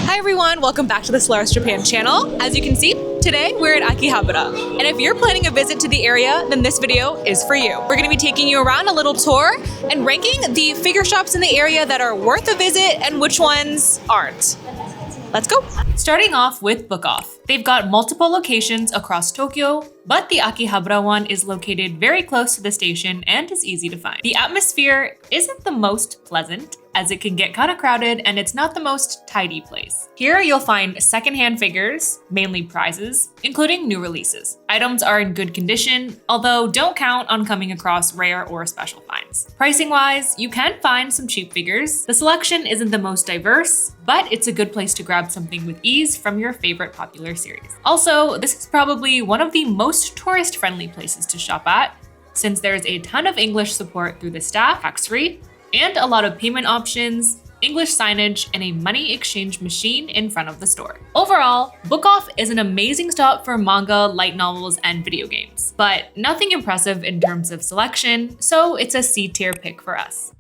Hi everyone, welcome back to the Solaris Japan channel. As you can see, today we're at Akihabara. And if you're planning a visit to the area, then this video is for you. We're gonna be taking you around a little tour and ranking the figure shops in the area that are worth a visit and which ones aren't. Let's go. Starting off with Book Off. They've got multiple locations across Tokyo, but the Akihabara one is located very close to the station and is easy to find. The atmosphere isn't the most pleasant, as it can get kind of crowded and it's not the most tidy place. Here you'll find secondhand figures, mainly prizes, including new releases. Items are in good condition, although don't count on coming across rare or special finds. Pricing wise, you can find some cheap figures. The selection isn't the most diverse, but it's a good place to grab something with ease from your favorite popular series. Also, this is probably one of the most tourist-friendly places to shop at, since there's a ton of English support through the staff, tax-free, and a lot of payment options, English signage, and a money exchange machine in front of the store. Overall, Book Off is an amazing stop for manga, light novels, and video games, but nothing impressive in terms of selection, so it's a C-tier pick for us.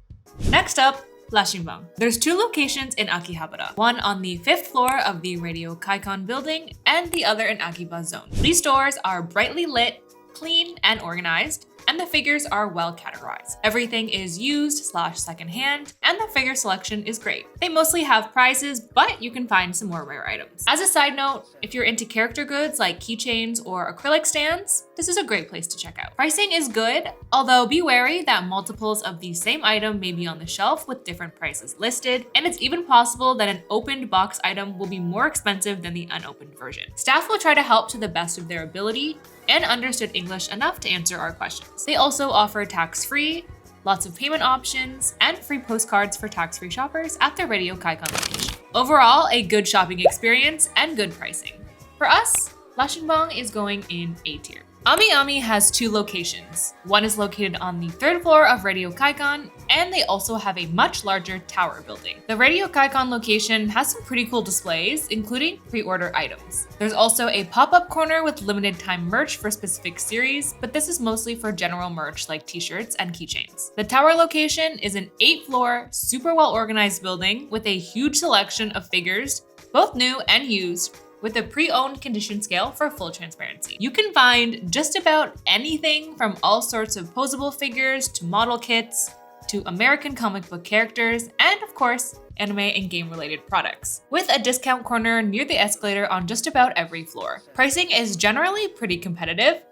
Next up, Lashingbang. There's two locations in Akihabara, one on the 5th floor of the Radio Kaikon building and the other in Akiba Zone. These stores are brightly lit, clean, and organized, and the figures are well categorized. Everything is used/secondhand, and the figure selection is great. They mostly have prizes, but you can find some more rare items. As a side note, if you're into character goods like keychains or acrylic stands, this is a great place to check out. Pricing is good, although be wary that multiples of the same item may be on the shelf with different prices listed, and it's even possible that an opened box item will be more expensive than the unopened version. Staff will try to help to the best of their ability, and understood English enough to answer our questions. They also offer tax-free, lots of payment options, and free postcards for tax-free shoppers at the Radio Kaikon location. Overall, a good shopping experience and good pricing. For us, Lashingbang is going in A tier. Amiami has two locations. One is located on the 3rd floor of Radio Kaikon, and they also have a much larger tower building. The Radio Kaikon location has some pretty cool displays, including pre-order items. There's also a pop-up corner with limited time merch for specific series, but this is mostly for general merch like t-shirts and keychains. The tower location is an 8th floor, super well organized building with a huge selection of figures, both new and used, with a pre-owned condition scale for full transparency. You can find just about anything from all sorts of posable figures to model kits to American comic book characters and, of course, anime and game-related products, with a discount corner near the escalator on just about every floor. Pricing is generally pretty competitive,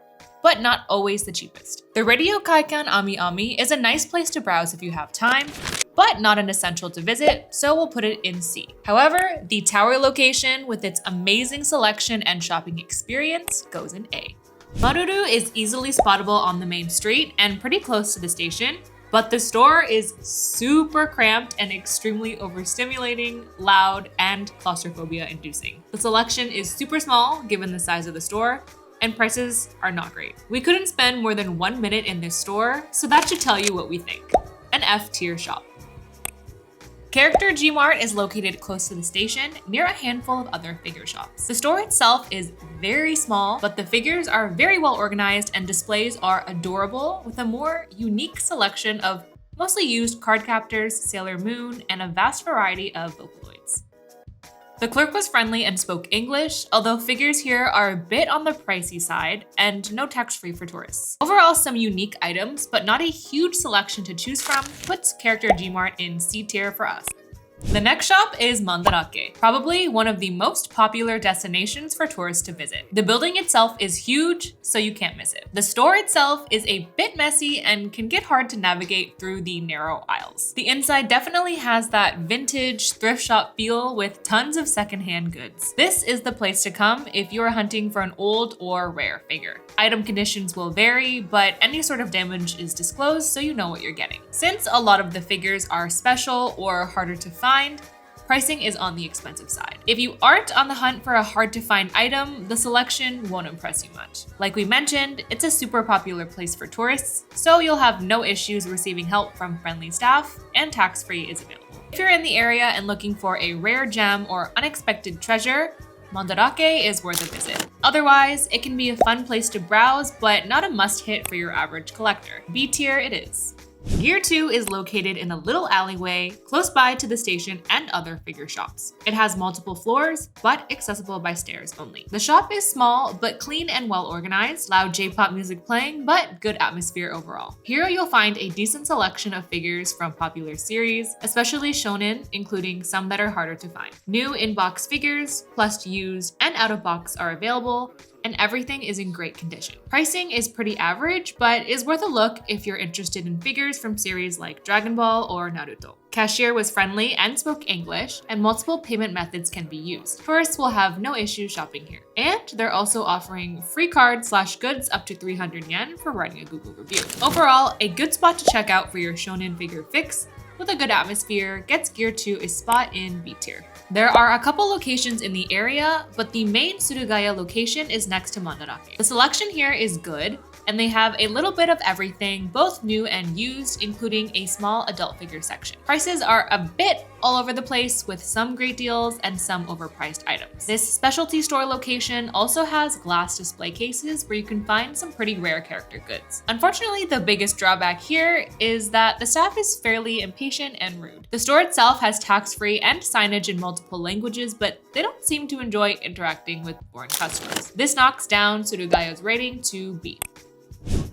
but not always the cheapest. The Radio Kaikon Amiami is a nice place to browse if you have time, but not an essential to visit, so we'll put it in C. However, the tower location with its amazing selection and shopping experience goes in A. Maruru is easily spottable on the main street and pretty close to the station, but the store is super cramped and extremely overstimulating, loud, and claustrophobia inducing. The selection is super small given the size of the store, and prices are not great. We couldn't spend more than 1 minute in this store, so that should tell you what we think. An F tier shop. Char G Mart is located close to the station, near a handful of other figure shops. The store itself is very small, but the figures are very well organized and displays are adorable with a more unique selection of mostly used card captors, Sailor Moon, and a vast variety of Vocaloids. The clerk was friendly and spoke English, although figures here are a bit on the pricey side and no tax-free for tourists. Overall, some unique items, but not a huge selection to choose from, puts Char G Mart in C tier for us. The next shop is Mandarake, probably one of the most popular destinations for tourists to visit. The building itself is huge, so you can't miss it. The store itself is a bit messy and can get hard to navigate through the narrow aisles. The inside definitely has that vintage thrift shop feel with tons of secondhand goods. This is the place to come if you are hunting for an old or rare figure. Item conditions will vary, but any sort of damage is disclosed so you know what you're getting. Since a lot of the figures are special or harder to find, pricing is on the expensive side. If you aren't on the hunt for a hard-to-find item, the selection won't impress you much. Like we mentioned, it's a super popular place for tourists, so you'll have no issues receiving help from friendly staff, and tax-free is available. If you're in the area and looking for a rare gem or unexpected treasure, Mandarake is worth a visit. Otherwise, it can be a fun place to browse, but not a must-hit for your average collector. B tier it is. Gear 2 is located in a little alleyway close by to the station and other figure shops. It has multiple floors, but accessible by stairs only. The shop is small, but clean and well organized, loud J-pop music playing, but good atmosphere overall. Here you'll find a decent selection of figures from popular series, especially shonen, including some that are harder to find. New in-box figures, plus used and out-of-box are available, and everything is in great condition. Pricing is pretty average, but is worth a look if you're interested in figures from series like Dragon Ball or Naruto. Cashier was friendly and spoke English, and multiple payment methods can be used. Tourists will have no issue shopping here. And they're also offering free cards/goods up to 300 yen for writing a Google review. Overall, a good spot to check out for your shonen figure fix with a good atmosphere gets Gear 2 a spot in B tier. There are a couple locations in the area, but the main Surugaya location is next to Mandarake. The selection here is good, and they have a little bit of everything, both new and used, including a small adult figure section. Prices are a bit all over the place, with some great deals and some overpriced items. This specialty store location also has glass display cases where you can find some pretty rare character goods. Unfortunately, the biggest drawback here is that the staff is fairly impatient and rude. The store itself has tax-free and signage in multiple languages, but they don't seem to enjoy interacting with foreign customers. This knocks down Surugaya's rating to B.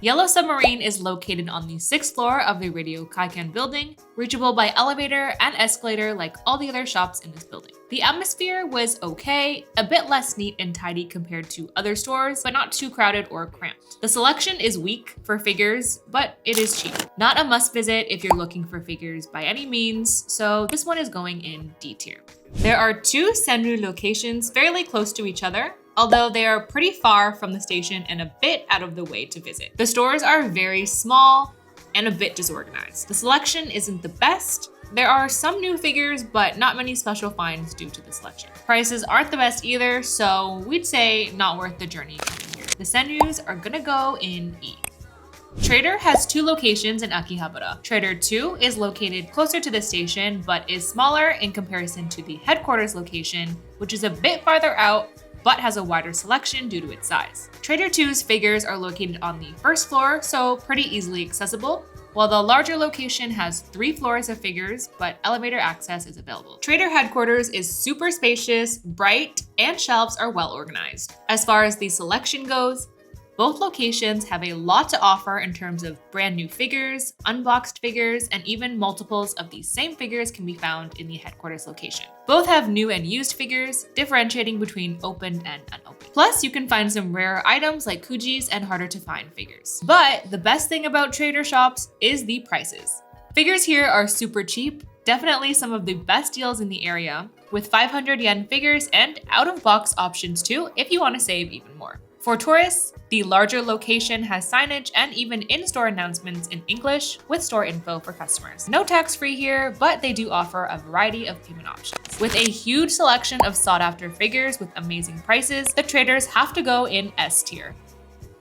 Yellow Submarine is located on the 6th floor of the Radio Kaiken building, reachable by elevator and escalator like all the other shops in this building. The atmosphere was okay, a bit less neat and tidy compared to other stores, but not too crowded or cramped. The selection is weak for figures, but it is cheap. Not a must visit if you're looking for figures by any means, so this one is going in D tier. There are 2 Senryuu locations fairly close to each other, although they are pretty far from the station and a bit out of the way to visit. The stores are very small and a bit disorganized. The selection isn't the best. There are some new figures, but not many special finds due to the selection. Prices aren't the best either, so we'd say not worth the journey coming here. The Senryuus are gonna go in E. Trader has 2 locations in Akihabara. Trader 2 is located closer to the station, but is smaller in comparison to the headquarters location, which is a bit farther out, but has a wider selection due to its size. Trader 2's figures are located on the 1st floor, so pretty easily accessible, while the larger location has 3 floors of figures, but elevator access is available. Trader headquarters is super spacious, bright, and shelves are well organized. As far as the selection goes, both locations have a lot to offer in terms of brand new figures, unboxed figures, and even multiples of these same figures can be found in the headquarters location. Both have new and used figures, differentiating between opened and unopened. Plus, you can find some rare items like Kujis and harder to find figures. But the best thing about trader shops is the prices. Figures here are super cheap, definitely some of the best deals in the area, with 500 yen figures and out-of-box options too if you want to save even more. For tourists, the larger location has signage and even in-store announcements in English with store info for customers. No tax-free here, but they do offer a variety of payment options. With a huge selection of sought-after figures with amazing prices, the traders have to go in S tier.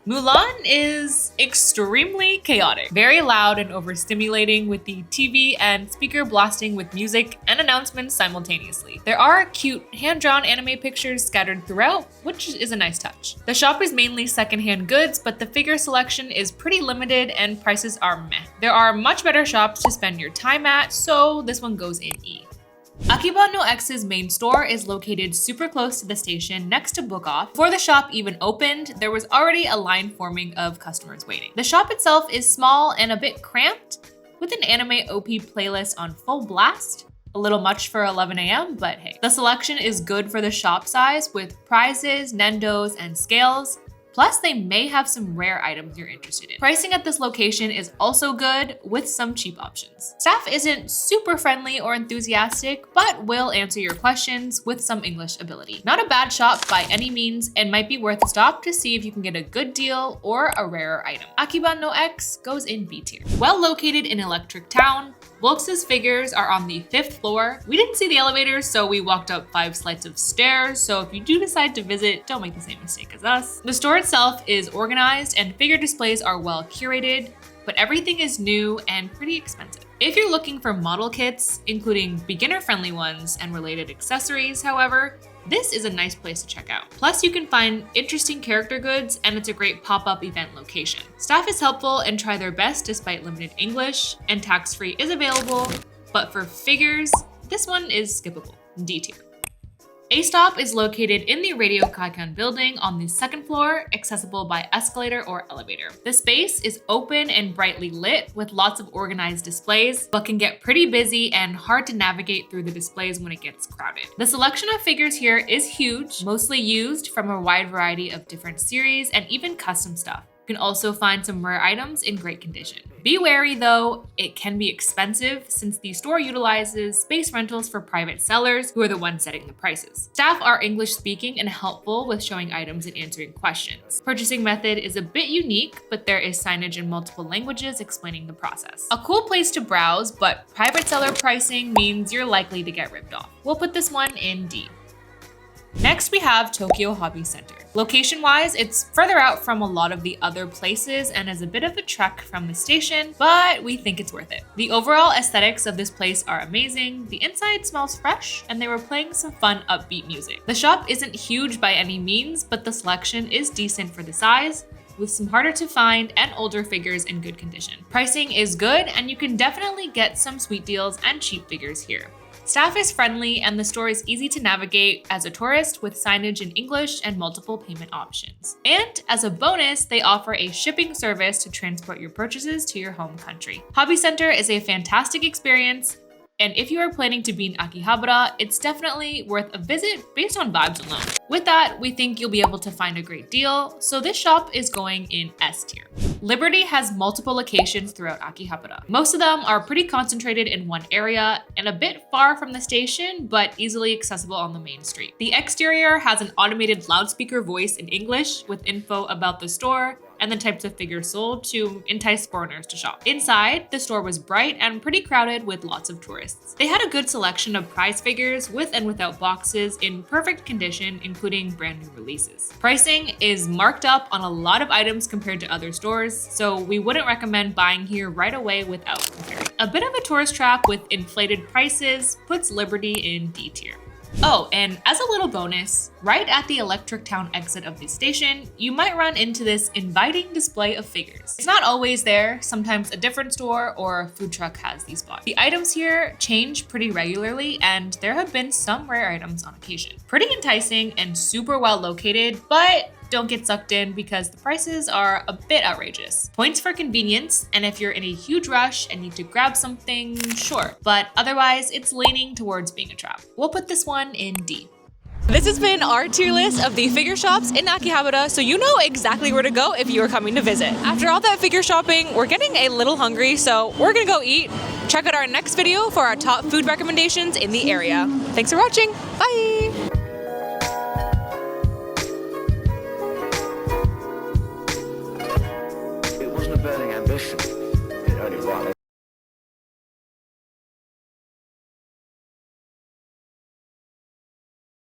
Mulan is extremely chaotic, very loud and overstimulating, with the TV and speaker blasting with music and announcements simultaneously. There are cute hand-drawn anime pictures scattered throughout, which is a nice touch. The shop is mainly secondhand goods, but the figure selection is pretty limited and prices are meh. There are much better shops to spend your time at, so this one goes in E. Akiba no X's main store is located super close to the station next to Book Off. Before the shop even opened, there was already a line forming of customers waiting. The shop itself is small and a bit cramped, with an anime OP playlist on full blast. A little much for 11 a.m., but hey. The selection is good for the shop size with prizes, nendos, and scales. Plus, they may have some rare items you're interested in. Pricing at this location is also good, with some cheap options. Staff isn't super friendly or enthusiastic, but will answer your questions with some English ability. Not a bad shop by any means, and might be worth a stop to see if you can get a good deal or a rarer item. Akiba no X goes in B tier. Well located in Electric Town, Volks' figures are on the 5th floor. We didn't see the elevators, so we walked up 5 flights of stairs, so if you do decide to visit, don't make the same mistake as us. The store itself is organized and figure displays are well curated, but everything is new and pretty expensive. If you're looking for model kits, including beginner-friendly ones and related accessories, however, This is a nice place to check out. Plus, you can find interesting character goods, and it's a great pop-up event location. Staff is helpful and try their best despite limited English, and tax-free is available, but for figures, this one is skippable, D tier. Astop is located in the Radio Kaikan building on the second floor, accessible by escalator or elevator. The space is open and brightly lit with lots of organized displays, but can get pretty busy and hard to navigate through the displays when it gets crowded. The selection of figures here is huge, mostly used from a wide variety of different series and even custom stuff. You can also find some rare items in great condition. Be wary though, it can be expensive since the store utilizes space rentals for private sellers who are the ones setting the prices. Staff are English speaking and helpful with showing items and answering questions. Purchasing method is a bit unique, but there is signage in multiple languages explaining the process. A cool place to browse, but private seller pricing means you're likely to get ripped off. We'll put this one in D. Next, we have Tokyo Hobby Center. Location-wise, it's further out from a lot of the other places and is a bit of a trek from the station, but we think it's worth it. The overall aesthetics of this place are amazing, the inside smells fresh, and they were playing some fun upbeat music. The shop isn't huge by any means, but the selection is decent for the size, with some harder to find and older figures in good condition. Pricing is good, and you can definitely get some sweet deals and cheap figures here. Staff is friendly and the store is easy to navigate as a tourist with signage in English and multiple payment options. And as a bonus, they offer a shipping service to transport your purchases to your home country. Hobby Center is a fantastic experience, and if you are planning to be in Akihabara, it's definitely worth a visit based on vibes alone. With that, we think you'll be able to find a great deal, so this shop is going in S tier. Liberty has multiple locations throughout Akihabara. Most of them are pretty concentrated in one area and a bit far from the station, but easily accessible on the main street. The exterior has an automated loudspeaker voice in English with info about the store and the types of figures sold to entice foreigners to shop. Inside, the store was bright and pretty crowded with lots of tourists. They had a good selection of prize figures with and without boxes in perfect condition, including brand new releases. Pricing is marked up on a lot of items compared to other stores, so we wouldn't recommend buying here right away without comparing. A bit of a tourist trap with inflated prices puts Liberty in D tier. Oh, and as a little bonus, right at the Electric Town exit of the station, you might run into this inviting display of figures. It's not always there, sometimes a different store or a food truck has these spots. The items here change pretty regularly, and there have been some rare items on occasion. Pretty enticing and super well located, but don't get sucked in because the prices are a bit outrageous. Points for convenience, and if you're in a huge rush and need to grab something, sure. But otherwise, it's leaning towards being a trap. We'll put this one in D. This has been our tier list of the figure shops in Akihabara, so you know exactly where to go if you are coming to visit. After all that figure shopping, we're getting a little hungry, so we're gonna go eat. Check out our next video for our top food recommendations in the area. Thanks for watching. Bye!